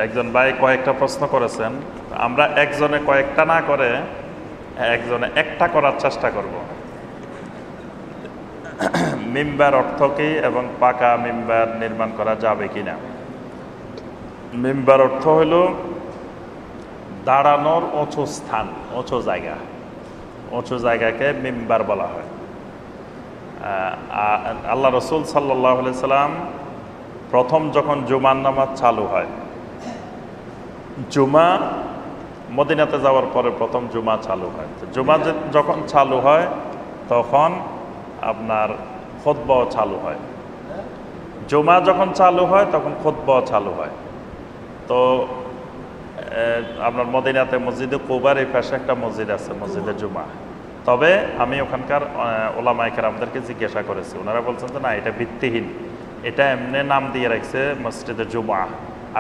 একজন ভাই কয়েকটা প্রশ্ন করেছেন, আমরা একজনে কয়েকটা না করে একজনে একটা করার চেষ্টা করব। মিম্বার অর্থ কি এবং পাকা মিম্বার নির্মাণ করা যাবে কিনা? মিম্বার অর্থ হইল দাঁড়ানোর উঁচু স্থান, উঁচু জায়গা। উঁচু জায়গাকে মিম্বার বলা হয়। আল্লাহ রসুল সাল্লাল্লাহু আলাইহি সাল্লাম প্রথম যখন জুমার নামাজ চালু হয়, জুমা মদিনাতে যাওয়ার পরে প্রথম জুমা চালু হয়। জুমা যখন চালু হয় তখন আপনার খুতবাও চালু হয়। জুমা যখন চালু হয় তখন খুতবাও চালু হয়। তো আপনার মদিনাতে মসজিদে কুবার এই পাশে একটা মসজিদ আছে, মসজিদে জুমা। তবে আমি ওখানকার ওলামায়ে কেরামদেরকে জিজ্ঞাসা করেছি, ওনারা বলছেন যে না, এটা ভিত্তিহীন, এটা এমনি নাম দিয়ে রাখছে মসজিদে জুমা।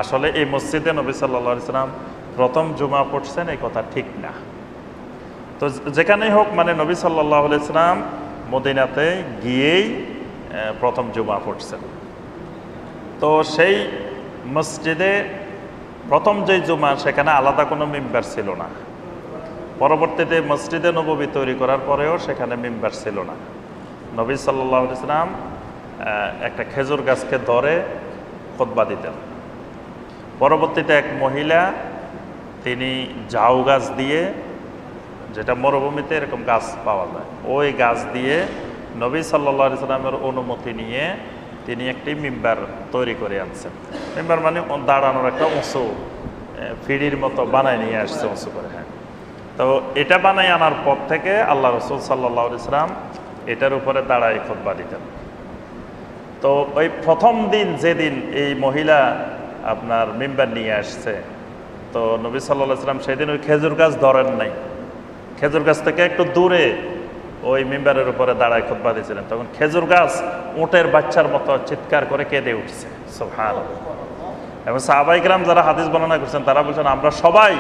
আসলে এই মসজিদে নবী সাল্লাল্লাহু আলাইহি সাল্লাম প্রথম জুমা পড়ছেন এই কথা ঠিক না। তো যেখানেই হোক, মানে নবী সাল্লাল্লাহু আলাইহি সাল্লাম মদিনাতে গিয়েই প্রথম জুমা পড়ছেন। তো সেই মসজিদে প্রথম যে জুমা, সেখানে আলাদা কোনো মিম্বার ছিল না। পরবর্তীতে মসজিদে নববী তৈরি করার পরেও সেখানে মিম্বার ছিল না। নবী সাল্লাল্লাহু আলাইহি সাল্লাম একটা খেজুর গাছকে ধরে খুতবা দিতেন। পরবর্তীতে এক মহিলা, তিনি ঝাউ গাছ দিয়ে, যেটা মরুভূমিতে এরকম গাছ পাওয়া যায়, ওই গাছ দিয়ে নবী সাল্লাল্লাহু আলাইহি সাল্লামের অনুমতি নিয়ে তিনি একটি মিম্বার তৈরি করে আনছেন। মিম্বার মানে দাঁড়ানোর একটা উঁচু ফিড়ির মতো বানায় নিয়ে আসছে উঁচু করে। হ্যাঁ, তো এটা বানাই আনার পর থেকে আল্লাহ রসুল সাল্লাল্লাহু আলাইহি সাল্লাম এটার উপরে দাঁড়ায় খুতবা দিতেন। তো ওই প্রথম দিন যেদিন এই মহিলা আপনার মিম্বার নিয়ে আসছে, তো নবী সাল্লাল্লাহু আলাইহি সাল্লাম সেদিন ওই খেজুর গাছ ধরেন নাই, খেজুর গাছ থেকে একটু দূরে ওই মিম্বারের উপরে দাঁড়ায় খুতবা দিয়েছিলেন। তখন খেজুর গাছ উটের বাচ্চার মতো চিৎকার করে কেঁদে উঠছে, সুবহানাল্লাহ। এবং সাহাবায়ে কেরাম যারা হাদিস বর্ণনা করছেন তারা বলছেন, আমরা সবাই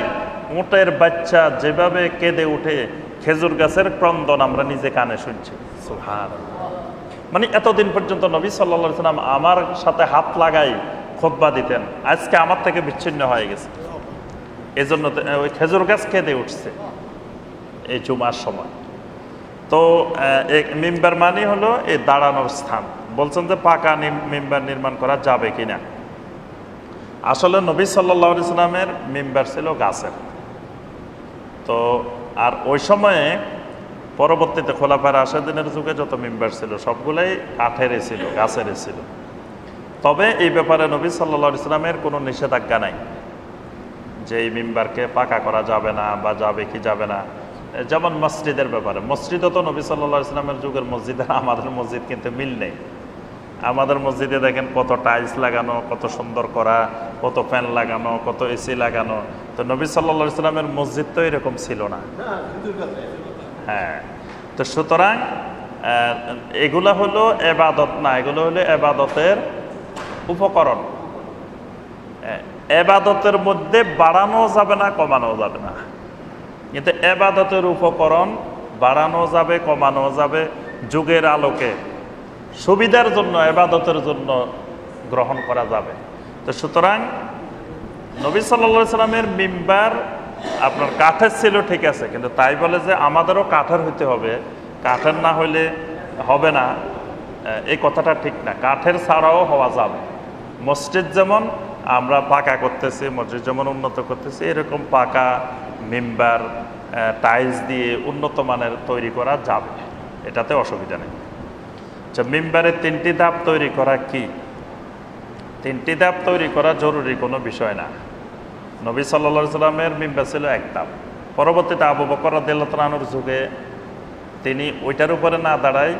উটের বাচ্চা যেভাবে কেঁদে উঠে খেজুর গাছের ক্রন্দন আমরা নিজে কানে শুনছি, সুবহানাল্লাহ। মানে এতদিন পর্যন্ত নবী সাল্লাল্লাহু আলাইহি সাল্লাম আমার সাথে হাত লাগাই খুতবা দিতেন, আজকে আমার থেকে বিচ্ছিন্ন হয়ে গেছে। এজন্য ওই খেজুর গাছ কেঁদে উঠছে এই জুমার সময়। তো মিম্বার মানে হলো এই দাঁড়ানোর স্থান। বলছেন যে পাকা মিম্বার নির্মাণ করা যাবে কিনা? আসলে নবী সাল্লাল্লাহু আলাইহি সাল্লামের মিম্বার ছিল গাছের। তো আর ওই সময়ে পরবর্তীতে খোলাফায়ে রাশিদিনের যুগে যত মিম্বার ছিল সবগুলাই কাঠের ছিল, গাছের ছিল। তবে এই ব্যাপারে নবী সাল্লাল্লাহু আলাইহি সাল্লামের কোনো নিষেধাজ্ঞা নাই যে এই মিম্বারকে পাকা করা যাবে না বা যাবে কি যাবে না। যেমন মসজিদের ব্যাপারে, মসজিদও তো নবী সাল্লাল্লাহু আলাইহি সাল্লামের যুগের মসজিদ আর আমাদের মসজিদ কিন্তু মিল নেই। আমাদের মসজিদে দেখেন কত টাইলস লাগানো, কত সুন্দর করা, কত ফ্যান লাগানো, কত এসি লাগানো। তো নবী সাল্লাল্লাহু আলাইহি সাল্লামের মসজিদ তো এরকম ছিল না। হ্যাঁ, তো সুতরাং এগুলা হলো এবাদত না, এগুলো হলো এবাদতের উপকরণ। এবাদতের মধ্যে বাড়ানো যাবে না, কমানো যাবে না, কিন্তু এবাদতের উপকরণ বাড়ানো যাবে, কমানো যাবে যুগের আলোকে, সুবিধার জন্য, এবাদতের জন্য গ্রহণ করা যাবে। তো সুতরাং নবী সাল্লাল্লাহু আলাইহি সাল্লামের মিম্বার আপনার কাঠের ছিল, ঠিক আছে, কিন্তু তাই বলে যে আমাদেরও কাঠের হইতে হবে, কাঠের না হইলে হবে না, এই কথাটা ঠিক না। কাঠের ছাড়াও হওয়া যাবে। মসজিদ যেমন আমরা পাকা করতেছি, মসজিদ যেমন উন্নত করতেছি, এরকম পাকা মিম্বার টাইলস দিয়ে উন্নত মানের তৈরি করা যাবে, এটাতে অসুবিধা নেই। আচ্ছা, মিম্বারের 3টি ধাপ তৈরি করা কি? 3টি ধাপ তৈরি করা জরুরি কোনো বিষয় না। নবী সাল্লাল্লাহু আলাইহি সাল্লামের মিম্বার ছিল এক ধাপ। পরবর্তীতে আবু বকর রাদিয়াল্লাহু তাআলা আনহুর যুগে তিনি ওইটার উপরে না দাঁড়ায়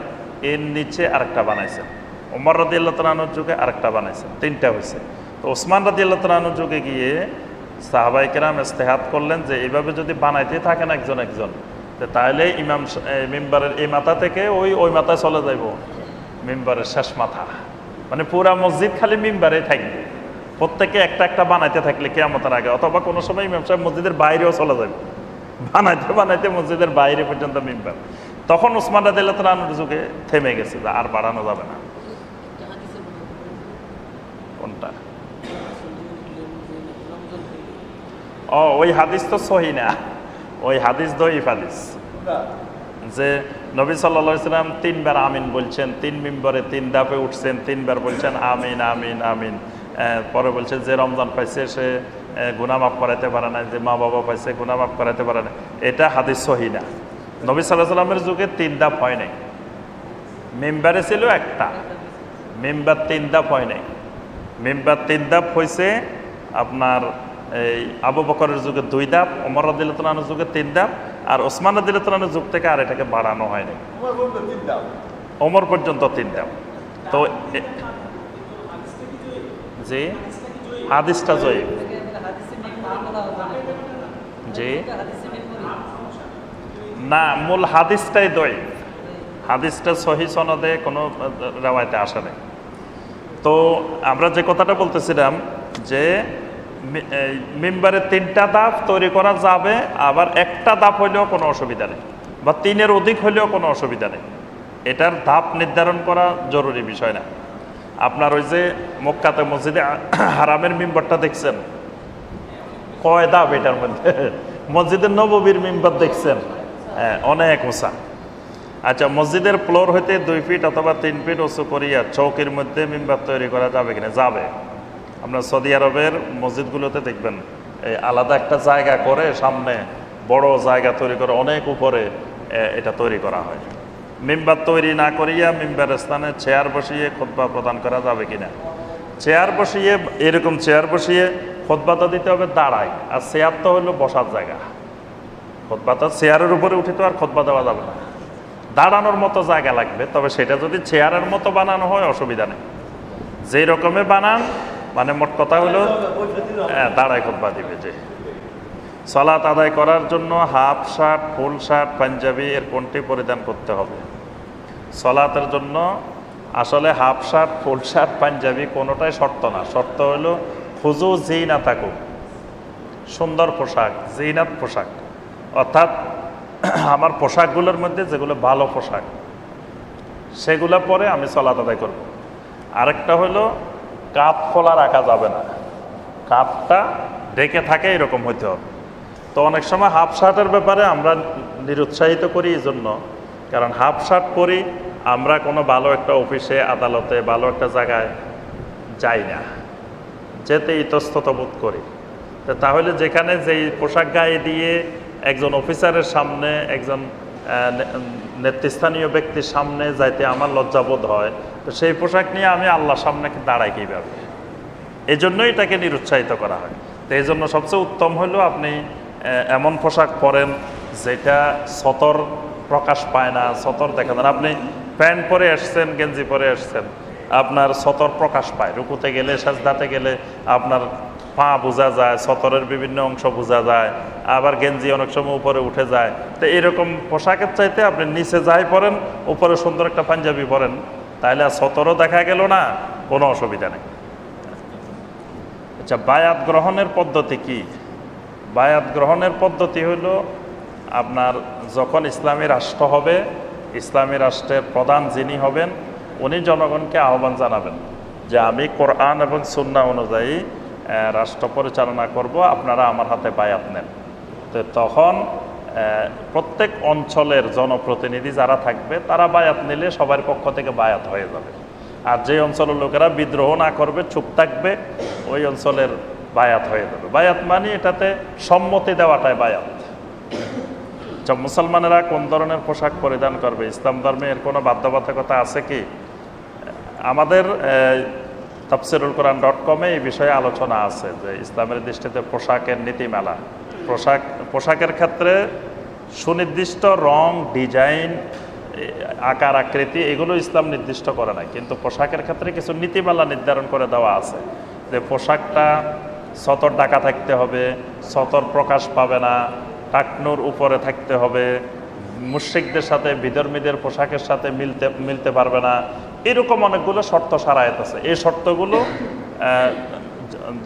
এর নিচে আরেকটা বানাইছেন। ওমর রাদিয়াল্লাহু তাআলা আনহুর যুগে আরেকটা বানাইছেন, 3টা হয়েছে। তো ওসমান রাদিয়াল্লাহু তাআলা আনহুর যুগে গিয়ে সাহাবায়ে কেরাম ইজতিহাদ করলেন যে এইভাবে যদি বানাইতে থাকেন একজন একজন, তাহলে ইমাম মিম্বারের এই মাথা থেকে ওই মাথায় চলে যাইব মিম্বারের শেষ মাথা, মানে পুরা মসজিদ খালি মিম্বারে থাকবে। প্রত্যেকে একটা একটা বানাইতে থাকলে কিয়ামতের আগে, অথবা কোনো সময় ইমাম সাহেব মসজিদের বাইরেও চলে যাবে, বানাইতে বানাইতে মসজিদের বাইরে পর্যন্ত মিম্বার। তখন ওসমান রাদিয়াল্লাহু তাআলা আনহুর যুগে থেমে গেছে, আর বাড়ানো যাবে না। কোনটা? ওই হাদিস তো সহি না, ওই হাদিস দঈফ হাদিস। যে নবী সাল্লাল্লাহু আলাইহি সাল্লাম 3 বার আমিন বলছেন, 3 মিম্বরে 3 ধাপে উঠছেন, 3 বার বলছেন আমিন আমিন আমিন। পরে বলছেন যে রমজান পাইছে সে গুনাহ মাফ করাইতে পারে না, যে মা বাবা পাইছে গুনাহ মাফ করাইতে পারে না, এটা হাদিস সহি না। নবী সাল্লাল্লাহু আলাইহি সাল্লামের যুগে 3 ধাপ হয় নাই, মিম্বারে ছিল একটা, মিম্বার 3 ধাপ হয় নাই। মিম্বার 3 ধাপ হয়েছে আপনার এই আবু বকরের যুগে 2 ধাপ, ওমর রাদিয়াল্লাহু তাআলার যুগে 3 ধাপ, আর ওসমান রাদিয়াল্লাহু তাআলার যুগ থেকে আর এটাকে বাড়ানো হয় নাই, ওমর পর্যন্ত 3 ধাপ। তো জি হাদিসটা জয়ীফ, জি না, মূল হাদিসটাই দয়ীফ, হাদিসটা সহি সনদে কোনো রেওয়ায়েতে আসে নাই। তো আমরা যে কথাটা বলতেছিলাম যে মিম্বারে 3টা ধাপ তৈরি করা যাবে, আবার একটা ধাপ হইলেও কোনো অসুবিধা নেই, বা 3-এর অধিক হইলেও কোনো অসুবিধা নেই। এটার ধাপ নির্ধারণ করা জরুরি বিষয় না। আপনার ওই যে মক্কাতে মসজিদে হারামের মিম্বারটা দেখছেন, কয় ধাপ এটার মধ্যে? মসজিদের নববীর মিম্বার দেখছেন, হ্যাঁ অনেক উঁচা। আচ্ছা, মসজিদের ফ্লোর হইতে 2 ফিট অথবা 3 ফিট উঁচু করিয়া চৌকির মধ্যে মিম্বার তৈরি করা যাবে কিনা? যাবে। আপনার সৌদি আরবের মসজিদগুলোতে দেখবেন এই আলাদা একটা জায়গা করে, সামনে বড় জায়গা তৈরি করে অনেক উপরে এটা তৈরি করা হয়। মিম্বার তৈরি না করিয়া মিম্বারের স্থানে চেয়ার বসিয়ে খুতবা প্রদান করা যাবে কিনা? চেয়ার বসিয়ে, এরকম চেয়ার বসিয়ে খুতবা তো দিতে হবে দাঁড়ায়, আর চেয়ার তো হলো বসার জায়গা। খুতবা তো চেয়ারের উপরে উঠে তো আর খুতবা দেওয়া যাবে না, দাঁড়ানোর মতো জায়গা লাগবে। তবে সেটা যদি চেয়ারের মতো বানানো হয় অসুবিধা নেই, যেই রকমের বানান, মানে মোট কথা হলো দাঁড়ায় খুতবা দিবে। যে সালাত আদায় করার জন্য half shirt, full shirt, panjabi এর কোনটি পরিধান করতে হবে? সালাতের জন্য আসলে half shirt, full shirt, panjabi কোনোটাই শর্ত না। শর্ত হলো খুজু জিনাতাকুম, সুন্দর পোশাক, জিনাত পোশাক, অর্থাৎ আমার পোশাকগুলোর মধ্যে যেগুলো ভালো পোশাক সেগুলো পরে আমি সালাত আদায় করব। আরেকটা হলো কাঁধ খোলা রাখা যাবে না, কাঁধটা ঢেকে থাকে এরকম হইতে হবে। তো অনেক সময় হাফ শার্টের ব্যাপারে আমরা নিরুৎসাহিত করি এই জন্য, কারণ হাফ শার্ট পরি আমরা কোনো ভালো একটা অফিসে, আদালতে, ভালো একটা জায়গায় যাই না, যেতে ইতস্তত বোধ করি। তো তাহলে যেখানে যেই পোশাক গায়ে দিয়ে একজন অফিসারের সামনে, একজন নেতৃস্থানীয় ব্যক্তির সামনে যাইতে আমার লজ্জাবোধ হয়, তো সেই পোশাক নিয়ে আমি আল্লাহর সামনে দাঁড়াই কীভাবে? এই জন্যই এটাকে নিরুৎসাহিত করা হয়। তো এই জন্য সবচেয়ে উত্তম হলো আপনি এমন পোশাক পরেন যেটা সতর প্রকাশ পায় না, সতর দেখা যায় না। আপনি প্যান্ট পরে আসছেন, গেঞ্জি পরে আসছেন, আপনার সতর প্রকাশ পায়, রুকুতে গেলে, সাজদাতে গেলে আপনার পা বোঝা যায়, সতরের বিভিন্ন অংশ বোঝা যায়, আবার গেঞ্জি অনেক সময় উপরে উঠে যায়। তো এরকম পোশাকের চাইতে আপনি নিচে যাই পরেন, উপরে সুন্দর একটা পাঞ্জাবি পরেন, তাহলে আর সতরও দেখা গেল না, কোনো অসুবিধা নেই। আচ্ছা, বায়াত গ্রহণের পদ্ধতি কি? বায়াত গ্রহণের পদ্ধতি হলো আপনার যখন ইসলামী রাষ্ট্র হবে, ইসলামী রাষ্ট্রের প্রধান যিনি হবেন উনি জনগণকে আহ্বান জানাবেন যে আমি কোরআন এবং সুন্নাহ অনুযায়ী রাষ্ট্র পরিচালনা করব, আপনারা আমার হাতে বায়াত নেন। তো তখন প্রত্যেক অঞ্চলের জনপ্রতিনিধি যারা থাকবে তারা বায়াত নিলে সবার পক্ষ থেকে বায়াত হয়ে যাবে। আর যে অঞ্চলের লোকেরা বিদ্রোহ না করবে, চুপ থাকবে, ওই অঞ্চলের বায়াত হয়ে যাবে। বায়াত মানে এটাতে সম্মতি দেওয়াটাই বায়াত। মুসলমানেরা কোন ধরনের পোশাক পরিধান করবে, ইসলাম ধর্মে এর কোনো বাধ্যবাধকতা আছে কি? আমাদের tafsirulquran.com এই বিষয়ে আলোচনা আছে যে ইসলামের দৃষ্টিতে পোশাকের নীতিমালা, পোশাকের ক্ষেত্রে সুনির্দিষ্ট রং, ডিজাইন, আকার, আকৃতি এগুলো ইসলাম নির্দিষ্ট করে নাই, কিন্তু পোশাকের ক্ষেত্রে কিছু নীতিমালা নির্ধারণ করে দেওয়া আছে যে পোশাকটা সতর ঢাকা থাকতে হবে, সতর প্রকাশ পাবে না, টাকনুর উপরে থাকতে হবে, মুশরিকদের সাথে, বিধর্মীদের পোশাকের সাথে মিলতে পারবে না, এরকম অনেকগুলো শর্ত শারায়েত আছে। এই শর্তগুলো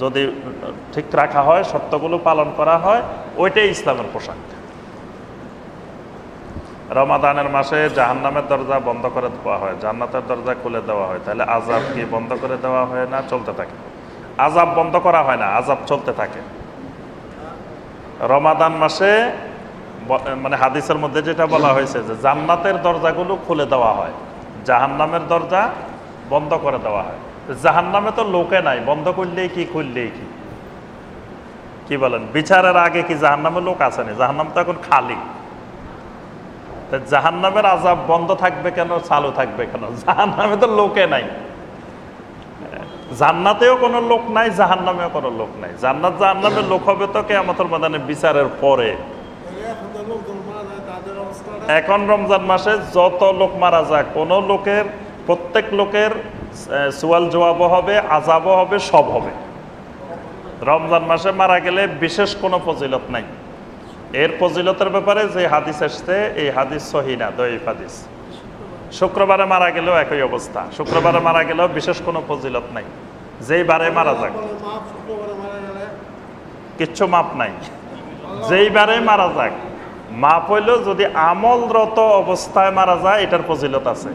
যদি ঠিক রাখা হয়, শর্তগুলো পালন করা হয়, ওইটাই ইসলামের পোশাক। রমাদানের মাসে জাহান্নামের দরজা বন্ধ করে দেওয়া হয়, জান্নাতের দরজা খুলে দেওয়া হয়, তাহলে আযাব কি বন্ধ করে দেওয়া হয় না চলতে থাকে? আযাব বন্ধ করা হয় না, আযাব চলতে থাকে। রমাদান মাসে মানে হাদিসের মধ্যে যেটা বলা হয়েছে যে জান্নাতের দরজাগুলো খুলে দেওয়া হয়, জাহান্নামের দরজা বন্ধ করে দেওয়া হয়। জাহান্নামে তো লোকে নাই, বন্ধ করলেই কি খুললেই কি, কি বলেন? বিচারের আগে কি জাহান্নামে লোক আছে না? জাহান্নাম তো এখন খালি। জাহান্নামের আযাব বন্ধ থাকবে কেন, চালু থাকবে কেন? জাহান্নামে তো লোকে নাই। জান্নাতেও কোনো লোক নাই, জাহান্নামেও কোনো লোক নাই। জান্নাত জাহান্নামের লোক হবে তো কিয়ামতের ময়দানে বিচারের পরে। এখন রমজান মাসে যত লোক মারা যাক, কোনো লোকের, প্রত্যেক লোকের সুয়াল জবাবও হবে, আযাবও হবে, সব হবে। রমজান মাসে মারা গেলে বিশেষ কোনো ফজিলত নাই। এর ফজিলতের ব্যাপারে যে হাদিস আসছে, এই হাদিস সহিহ না, দঈফ হাদিস। শুক্রবারে মারা গেলেও একই অবস্থা, শুক্রবারে মারা গেলেও বিশেষ কোনো ফজিলত নাই। যেই বারে মারা যাক কিচ্ছু মাপ নাই, যেই বারে মারা যাক মাপ হইলেও যদি আমলরত অবস্থায় মারা যায় এটার ফজিলত আছে,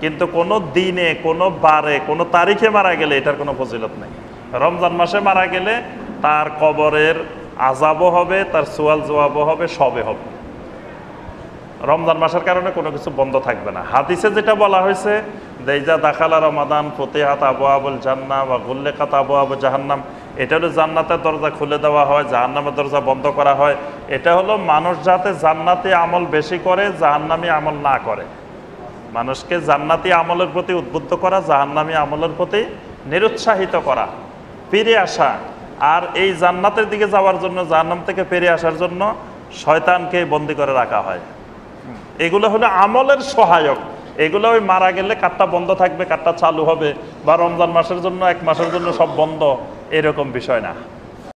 কিন্তু কোনো দিনে, কোনো বারে, কোনো তারিখে মারা গেলে এটার কোনো ফজিলত নাই। রমজান মাসে মারা গেলে তার কবরের আযাবও হবে, তার সুয়াল জবাবও হবে, সবে হবে। রমজান মাসের কারণে কোনো কিছু বন্ধ থাকবে না। হাদিসে যেটা বলা হয়েছে, দেইজা দাখালা রমাদান ফতিহাত আবওয়াবুল জান্নাহ ওয়া গুল্লিকাত আবওয়াবু জাহান্নাম, এটা হলো জান্নাতের দরজা খুলে দেওয়া হয়, জাহান্নামের দরজা বন্ধ করা হয়। এটা হলো মানুষ যাতে জান্নাতি আমল বেশি করে, জাহান্নামী আমল না করে। মানুষকে জান্নাতি আমলের প্রতি উদ্বুদ্ধ করা, জাহান্নামী আমলের প্রতি নিরুৎসাহিত করা, ফিরে আসা। আর এই জান্নাতের দিকে যাওয়ার জন্য, জাহান্নাম থেকে ফিরে আসার জন্য শয়তানকে বন্দী করে রাখা হয়। এগুলো হলো আমলের সহায়ক। এগুলো ওই মারা গেলে কারটা বন্ধ থাকবে, কারটা চালু হবে, বা রমজান মাসের জন্য, এক মাসের জন্য সব বন্ধ, এরকম বিষয় না।